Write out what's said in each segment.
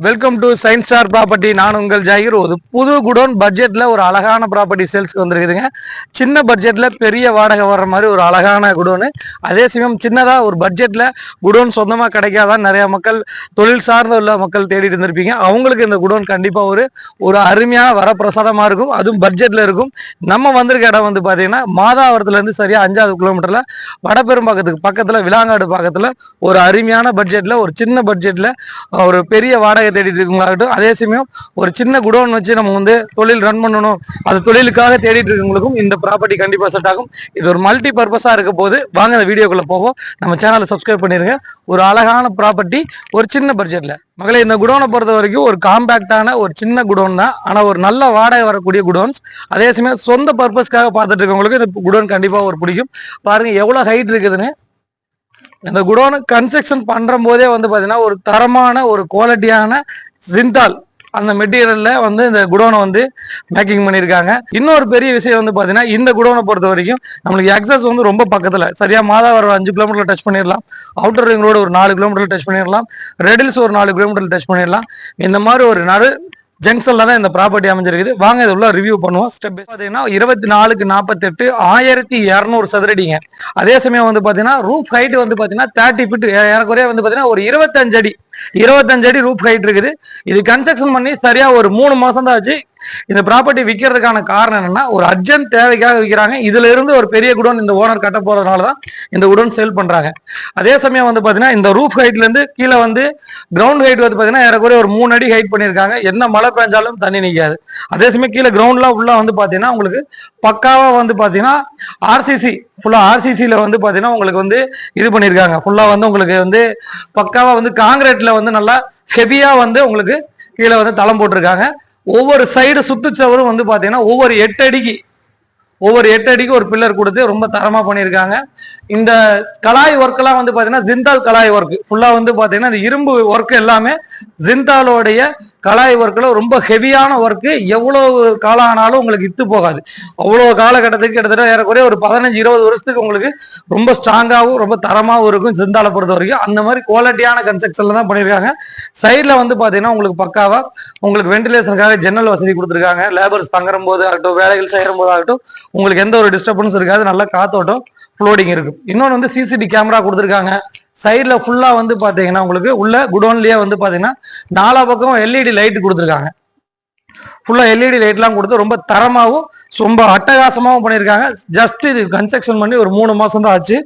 Welcome to science star property. நான் உங்கள் ஜாகிர். ஒரு புது குடோன் பட்ஜெட்ல ஒரு அழகான ப்ராப்பர்ட்டி சேல்ஸ்க்கு வந்திருக்குதுங்க. சின்ன பட்ஜெட்ல பெரிய வாடகை வர்ற மாதிரி ஒரு அழகான குடோனு. அதே சமயம் சின்னதா ஒரு பட்ஜெட்ல குடோன் சொந்தமா கிடைக்காதான் நிறைய மக்கள் தொழில் சார்ந்த உள்ள மக்கள் தேடிட்டு இருந்திருப்பீங்க. அவங்களுக்கு இந்த குடோன் கண்டிப்பா ஒரு அருமையான வரப்பிரசாதமா இருக்கும். அதுவும் பட்ஜெட்ல இருக்கும். நம்ம வந்திருக்க இடம் வந்து பாத்தீங்கன்னா மாதாவரத்துல இருந்து சரியா 5வது கிலோமீட்டர்ல வடபெரும்பாக்கத்துக்கு பக்கத்துல விலாங்காடு பக்கத்துல ஒரு அருமையான பட்ஜெட்ல ஒரு சின்ன பட்ஜெட்ல ஒரு பெரிய வாடகை தேடிட்டு இருக்கவங்களாகட்டும், அதே சமயம் ஒரு சின்ன குடோன் வச்சு நம்ம வந்து தொழில் ரன் பண்ணணும், அது தொழிலுக்காக தேடிட்டு இருக்கவங்களுக்கும் இந்த ப்ராப்பர்ட்டி கண்டிப்பா செட் ஆகும். இது ஒரு மல்டி பர்பஸா இருக்க போது. வாங்க இந்த வீடியோக்குள்ள போவோம். நம்ம சேனலை சப்ஸ்கிரைப் பண்ணிருங்க. ஒரு அழகான ப்ராப்பர்ட்டி ஒரு சின்ன பட்ஜெட்ல. மகளே, இந்த குடோனை பொறுத்த வரைக்கும் ஒரு காம்பேக்டான ஒரு சின்ன குடோன் தான். ஆனா ஒரு நல்ல வாடகை வரக்கூடிய குடோன்ஸ். அதே சமயம் சொந்த பர்பஸ்க்காக பார்த்துட்டு இருக்கவங்களுக்கு இந்த குடோன் கண்டிப்பா ஒரு பிடிக்கும். பாருங்க எவ்வளவு ஹைட் இருக்குதுன்னு. இந்த குடோனு கன்ஸ்ட்ரக்ஷன் பண்ற போதே வந்து பாத்தீங்கன்னா ஒரு தரமான ஒரு குவாலிட்டியான ஜிண்டால் அந்த மெட்டீரியல்ல வந்து இந்த குடோனை வந்து மேக்கிங் பண்ணியிருக்காங்க. இன்னொரு பெரிய விஷயம் வந்து பாத்தீங்கன்னா இந்த குடோனை பொறுத்த வரைக்கும் நம்மளுக்கு எக்ஸஸ் வந்து ரொம்ப பக்கத்துல சரியா மாதாவரம் 5 கிலோமீட்டர் டச் பண்ணிடலாம். அவுட்டர் ரிங் ரோடு ஒரு 4 கிலோமீட்டர் டச் பண்ணிடலாம். ரெடில்ஸ் ஒரு 4 கிலோமீட்டர் டச் பண்ணிடலாம். இந்த மாதிரி ஒரு ஜங்ஷன்ல தான் இந்த ப்ராப்பர்ட்டி அமைஞ்சிருக்குது. வாங்க இது உள்ள ரிவ்யூ பண்ணுவோம். ஸ்டெப் பாத்தீங்கன்னா 24க்கு 48 1200 சதுரடிங்க. அதே சமயம் வந்து பாத்தீங்கன்னா ரூஃப் ஹைட் வந்து பாத்தீங்கன்னா 30 ஃபீட் ஏறக்குறைய வந்து பாத்தீங்கன்னா ஒரு 25 அடி ரூஃப் ஹைட் இருக்குது. இது கன்ஸ்ட்ரக்ஷன் பண்ணி சரியா ஒரு 3 மாசம் தான் ஆச்சு. இந்த ப்ராப்பர்ட்டி விற்கிறதுக்கான காரணம் என்னன்னா ஒரு அர்ஜென்ட் தேவைக்காக விற்கிறாங்க. இதுல இருந்து ஒரு பெரிய குடோன் இந்த ஓனர் கட்ட போறதுனாலதான் இந்த குடோன் சேல் பண்றாங்க. அதே சமயம் வந்து பாத்தீங்கன்னா இந்த ரூஃப் ஹைட்ல இருந்து கீழே வந்து கிரவுண்ட் ஹைட் வந்து பாத்தீங்கன்னா ஏறக்குறைய ஒரு 3 அடி ஹைட் பண்ணிருக்காங்க. என்ன மழை பெஞ்சாலும் தண்ணி நிற்காது. அதே சமயம் கீழே கிரவுண்ட்லாம் உள்ள வந்து பாத்தீங்கன்னா உங்களுக்கு பக்காவா வந்து பாத்தீங்கன்னா ஆர்சிசில வந்து பாத்தீங்கன்னா உங்களுக்கு வந்து இது பண்ணிருக்காங்க. ஃபுல்லா வந்து உங்களுக்கு வந்து பக்காவா வந்து காங்கிரீட்ல வந்து நல்லா ஹெவியா வந்து உங்களுக்கு கீழே வந்து தளம் போட்டிருக்காங்க. ஒவ்வொரு சைடு சுத்துச்சவரும் வந்து பாத்தீங்கன்னா ஒவ்வொரு 8 அடிக்கு ஒரு பில்லர் கொடுத்து ரொம்ப தரமா பண்ணியிருக்காங்க. இந்த கலாய் ஒர்க் எல்லாம் வந்து பாத்தீங்கன்னா ஜிந்தால் கலாய் ஒர்க் ஃபுல்லா வந்து பாத்தீங்கன்னா இந்த இரும்பு ஒர்க் எல்லாமே ஜிந்தாலோடைய கலாய் ஒர்க்ல ரொம்ப ஹெவியான ஒர்க். எவ்வளவு காலம் ஆனாலும் உங்களுக்கு இத்து போகாது. அவ்வளவு காலகட்டத்துக்கு கிட்டத்தட்ட ஏறக்குறைய ஒரு 15-20 வருஷத்துக்கு உங்களுக்கு ரொம்ப ஸ்ட்ராங்காகவும் ரொம்ப தரமாகவும் இருக்கும். ஜிந்தாலை பொறுத்த வரைக்கும் அந்த மாதிரி குவாலிட்டியான கன்ஸ்ட்ரக்ஷன்ல தான் பண்ணியிருக்காங்க. சைட்ல வந்து பாத்தீங்கன்னா உங்களுக்கு பக்காவா உங்களுக்கு வென்டிலேஷனுக்காக ஜன்னல் வசதி கொடுத்துருக்காங்க. லேபர்ஸ் தங்குற போது ஆகட்டும், வேலைகள் செய்யும் போது ஆகட்டும், உங்களுக்கு எந்த ஒரு டிஸ்டர்பன்ஸ் இருக்காது. நல்லா காத்தோட்டம் ஃப்ளோடிங் இருக்கும். இன்னொன்று வந்து சிசிடி கேமரா கொடுத்துருக்காங்க. சைட்ல ஃபுல்லா வந்து பாத்தீங்கன்னா உங்களுக்கு உள்ள குடோன்லயே வந்து பாத்தீங்கன்னா 4 பக்கம் எல்இடி லைட் கொடுத்துருக்காங்க. ஃபுல்லா எல்இடி லைட் எல்லாம் கொடுத்து ரொம்ப தரமாகவும் ரொம்ப அட்டகாசமாகவும் பண்ணியிருக்காங்க. ஜஸ்ட் இது கன்ஸ்ட்ரக்ஷன் பண்ணி ஒரு 3 மாசம் தான் ஆச்சு.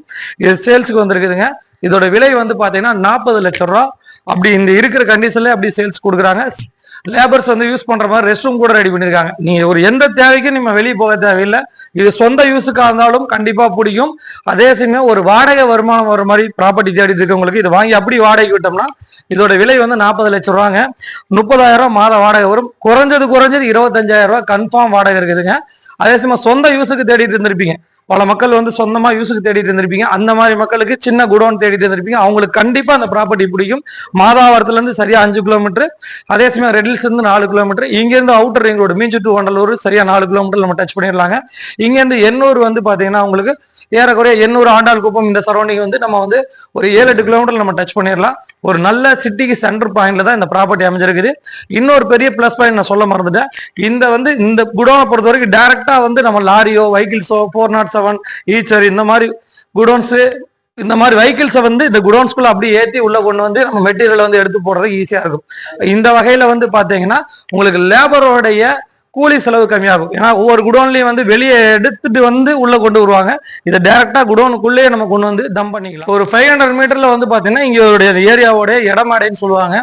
இது சேல்ஸுக்கு வந்திருக்குதுங்க. இதோட விலை வந்து பாத்தீங்கன்னா 40 லட்சம் ரூபா. அப்படி இந்த இருக்கிற கண்டிஷன்ல அப்படி சேல்ஸ் கொடுக்குறாங்க. லேபர்ஸ் வந்து யூஸ் பண்ற மாதிரி ரெஸ்ட் ரூம் கூட ரெடி பண்ணிருக்காங்க. நீங்க ஒரு எந்த தேவைக்கும் நீங்க வெளியே போக தேவையில்லை. இது சொந்த யூஸுக்கா இருந்தாலும் கண்டிப்பா பிடிக்கும். அதே சமயம் ஒரு வாடகை வருமானம் வர மாதிரி ப்ராப்பர்ட்டி தேடிட்டு இருக்கவங்களுக்கு இது வாங்கி அப்படி வாடகை விட்டோம்னா இதோட விலை வந்து 40 லட்சம் ரூபாங்க. 30,000 மாத வாடகை வரும். குறைஞ்சது 25,000 ரூபாய் கன்ஃபார்ம் வாடகை இருக்குதுங்க. அதே சமயம் சொந்த யூஸுக்கு தேடிட்டு இருந்திருப்பீங்க. பல மக்கள் வந்து சொந்தமா யூஸுக்கு தேடிட்டு இருந்திருப்பீங்க. அந்த மாதிரி மக்களுக்கு சின்ன குடோன் தேடிட்டு இருந்திருப்பீங்க. அவங்களுக்கு கண்டிப்பா அந்த ப்ராப்பர்ட்டி பிடிக்கும். மாதாவரத்துல இருந்து சரியா 5 கிலோமீட்டர். அதே சமயம் ரெடில்ஸ் இருந்து 4 கிலோமீட்டர். இங்க இருந்து outer ring road Minjur to Vandalur சரியா 4 கிலோமீட்டர் நம்ம டச் பண்ணிடலாங்க. இங்க இருந்து எண்ணூர் வந்து பாத்தீங்கன்னா உங்களுக்கு ஏறக்குறைய 800 ஆண்டாள் குப்பம் இந்த சரௌண்டிங் வந்து நம்ம வந்து ஒரு 7-8 கிலோமீட்டர் நம்ம டச் பண்ணிடலாம். ஒரு நல்ல சிட்டிக்கு சென்டர் பாயிண்ட்ல தான் இந்த ப்ராப்பர்ட்டி அமைஞ்சிருக்குது. இன்னொரு பெரிய பிளஸ் பாயிண்ட் நான் சொல்ல மறந்துட்டேன். இந்த குடோனை பொறுத்த வரைக்கும் டைரக்டா வந்து நம்ம லாரியோ வெஹிக்கிள்ஸோ 407 ஈச்சர் இந்த மாதிரி குடோன்ஸ் இந்த மாதிரி வெஹிக்கிள்ஸை வந்து இந்த குடோன்ஸ்குள்ள அப்படியே ஏற்றி உள்ள கொண்டு வந்து நம்ம மெட்டீரியல் வந்து எடுத்து போடுறதுக்கு ஈஸியா இருக்கும். இந்த வகையில வந்து பாத்தீங்கன்னா உங்களுக்கு லேபரோடைய கூலி செலவு கம்மியாகும். ஏன்னா ஒவ்வொரு குடோன்லயும் வந்து வெளியே எடுத்துட்டு வந்து உள்ள கொண்டு வருவாங்க. இதை டைரக்டா குடோனுக்குள்ளேயே நம்ம கொண்டு வந்து தம் பண்ணிக்கலாம். ஒரு 500 மீட்டர்ல வந்து பாத்தீங்கன்னா இங்க ஏரியாவோட இடமாடைன்னு சொல்லுவாங்க.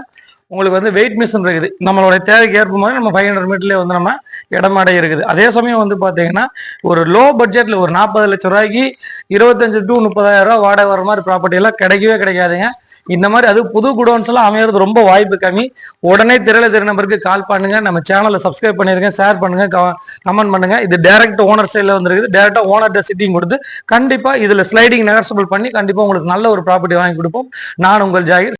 உங்களுக்கு வந்து வெயிட் மிஷின் இருக்குது. நம்மளோட தேவைக்கு ஏற்ப மாதிரி நம்ம 500 மீட்டர்லேயே வந்து நம்ம இடமாடை இருக்குது. அதே சமயம் வந்து பார்த்தீங்கன்னா ஒரு லோ பட்ஜெட்ல ஒரு 40 லட்சம் ரூபாய்க்கு 25 to 30,000 ரூபாய் வாடகை வர மாதிரி ப்ராப்பர்ட்டி எல்லாம் கிடைக்கவே கிடைக்காதுங்க. இந்த மாதிரி அது புது குடோன்ஸ் எல்லாம் அமையிறது ரொம்ப வாய்ப்பு கம்மி. உடனே திரள நம்பருக்கு கால் பண்ணுங்க. நம்ம சேனலை சப்ஸ்கிரைப் பண்ணிருங்க, ஷேர் பண்ணுங்க, கமெண்ட் பண்ணுங்க. இது டைரக்ட் ஓனர் சைட்ல வந்துருக்குது. டைரக்டா ஓனர்கிட்ட சிட்டிங் கொடுத்து கண்டிப்பா இதுல ஸ்லைடிங் நெகர்சபிள் பண்ணி கண்டிப்பா உங்களுக்கு நல்ல ஒரு ப்ராப்பர்ட்டி வாங்கி கொடுப்போம். நான் உங்கள் ஜாகிர்.